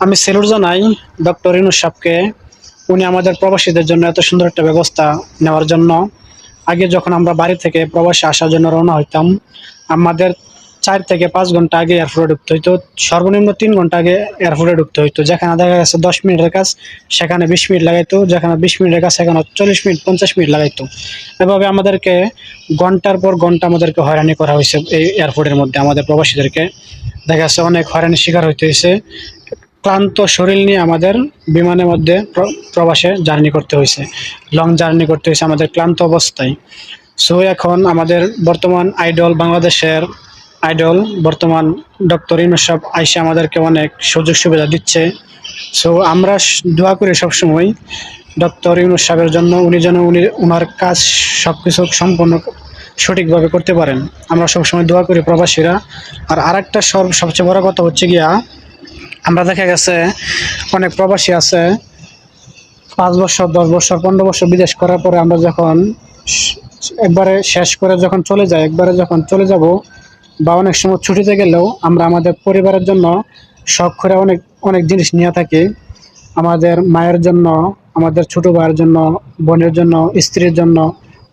আমি সেলুট জানাই ডক্টর ইউনূস সাহেবকে। উনি আমাদের প্রবাসীদের জন্য এত সুন্দর একটা ব্যবস্থা নেওয়ার জন্য। আগে যখন আমরা বাড়ি থেকে প্রবাসে আসার জন্য রওনা হইতাম, আমাদের 4 থেকে 5 ঘন্টা আগে এয়ারপোর্টে ঢুকতে হইতো, সর্বনিম্ন 3 ঘন্টা আগে এয়ারপোর্টে ঢুকতে হইতো। যেখানে দেখা গেছে 10 মিনিটের কাজ সেখানে 20 মিনিট লাগাইতো, যেখানে 20 মিনিটের কাজ সেখানে 40 মিনিট 50 মিনিট লাগাইতো। এভাবে আমাদেরকে ঘন্টার পর ঘন্টা আমাদেরকে হয়রানি করা হয়েছে এই এয়ারপোর্টের মধ্যে। আমাদের প্রবাসীদেরকে দেখা যাচ্ছে অনেক হয়রানির শিকার হইতে হয়েছে। ক্লান্ত শরীর নিয়ে আমাদের বিমানের মধ্যে প্রবাসে জার্নি করতে হয়েছে, লং জার্নি করতে হয়েছে আমাদের ক্লান্ত অবস্থায়। সো এখন আমাদের বর্তমান আইডল, বাংলাদেশের আইডল বর্তমান ডক্টর ইউনূস সাহেব আইসা আমাদেরকে অনেক সুযোগ সুবিধা দিচ্ছে। সো আমরা দোয়া করি সবসময় ডক্টর ইউনূস সাহেবের জন্য, উনি যেন ওনার কাজ সব কিছু সম্পূর্ণ সঠিকভাবে করতে পারেন। আমরা সবসময় দোয়া করি প্রবাসীরা। আর আরেকটা সবচেয়ে বড় কথা হচ্ছে গিয়া, আমরা দেখা গেছে অনেক প্রবাসী আছে 5 বছর 10 বছর 15 বছর বিদেশ করার পরে আমরা যখন একবারে শেষ করে যখন চলে যাই, একবারে যখন চলে যাব বা অনেক সময় ছুটিতে গেলেও আমরা আমাদের পরিবারের জন্য শখ করে অনেক অনেক জিনিস নিয়ে থাকি। আমাদের মায়ের জন্য, আমাদের ছোট ভাইয়ের জন্য, বোনের জন্য, স্ত্রীর জন্য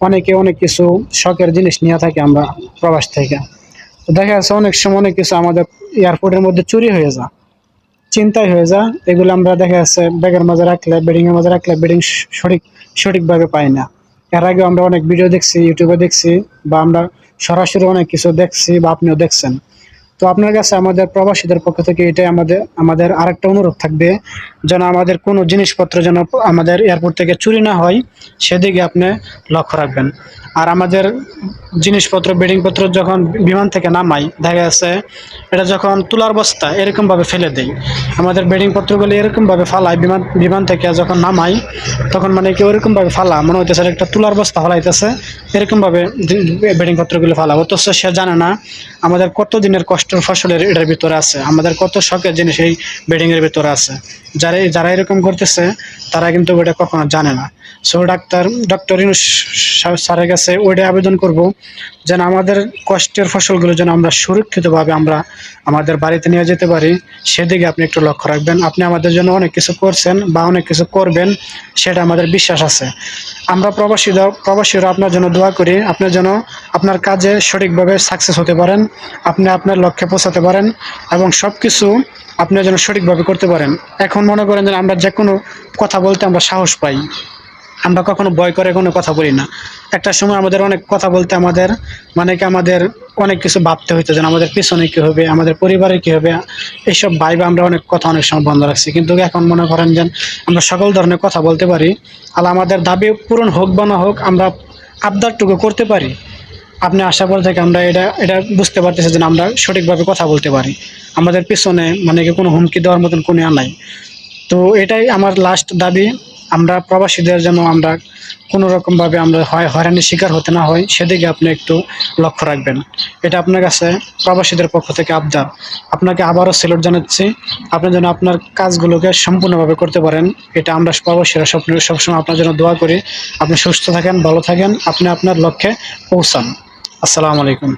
অনেকে অনেক কিছু শখের জিনিস নিয়ে থাকি আমরা প্রবাস থেকে। তো দেখা যাচ্ছে অনেক সময় অনেক কিছু আমাদের এয়ারপোর্টের মধ্যে চুরি হয়ে যায়, চিন্তাই হয়ে যায়। এগুলো আমরা দেখা যাচ্ছে ব্যাগের মাঝে রাখলে, বেডিংয়ের মাঝে রাখলে বেডিং সঠিকভাবে পাই না। এর আগে আমরা অনেক ভিডিও দেখছি, ইউটিউবে দেখছি, বা আমরা সরাসরি অনেক কিছু দেখছি, বা আপনিও দেখছেন। তো আপনার কাছে আমাদের প্রবাসীদের পক্ষ থেকে এটাই আমাদের আরেকটা অনুরোধ থাকবে, যেন আমাদের কোনো জিনিসপত্র যেন আমাদের এয়ারপোর্ট থেকে চুরি না হয়, সেদিকে আপনি লক্ষ্য রাখবেন। আর আমাদের জিনিসপত্র, বেডিংপত্র যখন বিমান থেকে নামাই, দেখা যাচ্ছে এটা যখন তুলার বস্তা এরকমভাবে ফেলে দেয়। আমাদের বেডিংপত্রগুলো এরকমভাবে ফালাই, বিমান থেকে যখন নামাই তখন মানে কি ওরকমভাবে ফালা মনে হইতেছে একটা তুলার বস্তা ফালাইতেছে, এরকমভাবে বেডিংপত্রগুলো ফালা। অথচ সে জানে না আমাদের কত দিনের কষ্টের ফসলের এটার ভিতরে আছে, আমাদের কত শখের জিনিস এই বেডিংয়ের ভিতরে আছে। যারা এরকম করতেছে তারা কিন্তু ওটা কখনো জানে না। সো ডক্টর ইউনূস স্যারের কাছে ওইটাই আবেদন করব, যেন আমাদের কষ্টের ফসলগুলো যেন আমরা সুরক্ষিতভাবে আমরা আমাদের বাড়িতে নিয়ে যেতে পারি, সেদিকে আপনি একটু লক্ষ্য রাখবেন। আপনি আমাদের জন্য অনেক কিছু করছেন বা অনেক কিছু করবেন, সেটা আমাদের বিশ্বাস আছে। আমরা প্রবাসীরা আপনার জন্য দোয়া করি, আপনার জন্য আপনার কাজে সঠিকভাবে সাকসেস হতে পারেন, আপনি আপনার লক্ষ্যে পৌঁছাতে পারেন, এবং সব কিছু আপনি যেন সঠিকভাবে করতে পারেন। এখন মনে করেন যে আমরা যে কোনো কথা বলতে আমরা সাহস পাই, আমরা কখনো ভয় করে কোনো কথা বলি না। একটা সময় আমাদের অনেক কথা বলতে আমাদের অনেক কিছু ভাবতে হইতো, যেন আমাদের পিছনে কী হবে, আমাদের পরিবারে কী হবে, এইসব ভাইবা আমরা অনেক কথা অনেক সময় বন্ধ রাখছি। কিন্তু এখন মনে করেন যে আমরা সকল ধরনের কথা বলতে পারি। আর আমাদের দাবি পূরণ হোক বা না হোক, আমরা আবদারটুকু করতে পারি। আপনি আসার পর থেকে আমরা এটা বুঝতে পারতেছি যে আমরা সঠিকভাবে কথা বলতে পারি, আমাদের পিছনে মানে কি কোনো হুমকি দেওয়ার মতন কোনো নাই। তো এটাই আমার লাস্ট দাবি, আমরা প্রবাসীদের জন্য আমরা কোনো রকমভাবে আমরা হয়রানির শিকার হতে না হয়, সেদিকে আপনি একটু লক্ষ্য রাখবেন। এটা আপনার কাছে প্রবাসীদের পক্ষ থেকে আবদার। আপনাকে আবারও স্যালুট জানাচ্ছি। আপনি যেন আপনার কাজগুলোকে সম্পূর্ণভাবে করতে পারেন, এটা আমরা প্রবাসীরা সবসময় আপনার জন্য দোয়া করি। আপনি সুস্থ থাকেন, ভালো থাকেন, আপনি আপনার লক্ষ্যে পৌঁছান। আসসালামু আলাইকুম।